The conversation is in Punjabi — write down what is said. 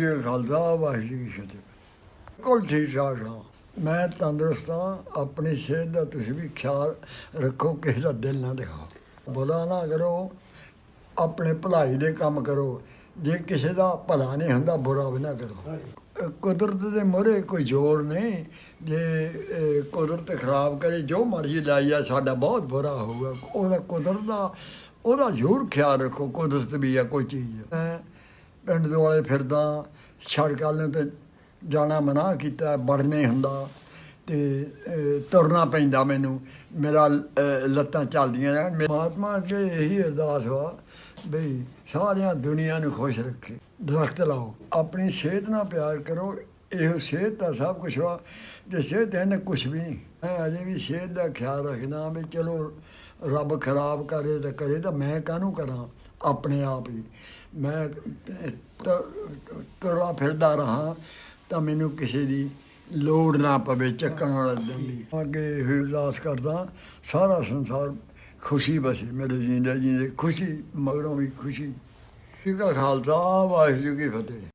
जी का खालसा वाहिगुरू जी की फतेह। बिल्कुल ठीक ठाक हाँ, मैं तंदुरुस्त हाँ। अपनी सेहत का तुसीं भी ख्याल रखो, किसी का दिल ना दिखाओ, बुरा ना करो, अपने भलाई दे काम करो। जे किसी का भला नहीं हुंदा बुरा भी ना करो। कुदरत के मोहरे कोई जोर नहीं, जे कुदरत खराब करे जो मर्जी लाई आ, साडा बहुत बुरा होगा। ਉਹਦਾ ਕੁਦਰਤ ਦਾ ਉਹਦਾ ਜ਼ਰੂਰ ਖਿਆਲ ਰੱਖੋ। ਕੁਦਰਤ ਵੀ ਆ ਕੋਈ ਚੀਜ਼। ਮੈਂ ਪਿੰਡ ਦੁਆਲੇ ਫਿਰਦਾ, ਸੜਕ ਵੱਲ ਨੂੰ ਤੇ ਜਾਣਾ ਮਨਾ ਕੀਤਾ, ਵੜ ਨਹੀਂ ਹੁੰਦਾ ਤੇ ਤੁਰਨਾ ਪੈਂਦਾ ਮੈਨੂੰ। ਮੇਰਾ ਲੱਤਾਂ ਚੱਲਦੀਆਂ ਰਹਿਣ। ਪਰਮਾਤਮਾ ਅੱਗੇ ਇਹੀ ਅਰਦਾਸ ਵਾ ਬਈ ਸਾਰਿਆਂ ਦੁਨੀਆ ਨੂੰ ਖੁਸ਼ ਰੱਖੇ। ਦਰਖਤ ਲਾਓ, ਆਪਣੀ ਸਿਹਤ ਨਾਲ ਪਿਆਰ ਕਰੋ। ਇਹੋ ਸਿਹਤ ਦਾ ਸਭ ਕੁਛ ਵਾ, ਜੇ ਸਿਹਤ ਹੈ ਨਾ ਕੁਛ ਵੀ ਨਹੀਂ। ਮੈਂ ਅਜੇ ਵੀ ਸਿਹਤ ਦਾ ਖਿਆਲ ਰੱਖਦਾ ਵੀ ਚਲੋ ਰੱਬ ਖਰਾਬ ਕਰੇ ਤਾਂ ਕਰੇ, ਤਾਂ ਮੈਂ ਕਾਹਨੂੰ ਕਰਾਂ ਆਪਣੇ ਆਪ ਹੀ। ਮੈਂ ਤੁਰਾ ਫਿਰਦਾ ਰਹਾਂ ਤਾਂ ਮੈਨੂੰ ਕਿਸੇ ਦੀ ਲੋੜ ਨਾ ਪਵੇ ਚੱਕਣ ਵਾਲੇ ਦਿਨ ਦੀ। ਅੱਗੇ ਇਹੋ ਅਰਦਾਸ ਕਰਦਾ ਸਾਰਾ ਸੰਸਾਰ ਖੁਸ਼ੀ ਬਸੇ, ਮੇਰੇ ਜੀਂਦੇ ਜੀਂਦੇ ਖੁਸ਼ੀ, ਮਗਰੋਂ ਵੀ ਖੁਸ਼ੀ। ਜੀ ਕਾ ਖਾਲਸਾ ਵਾਹਿਗੁਰੂ ਜੀ ਕੀ ਫਤਿਹ।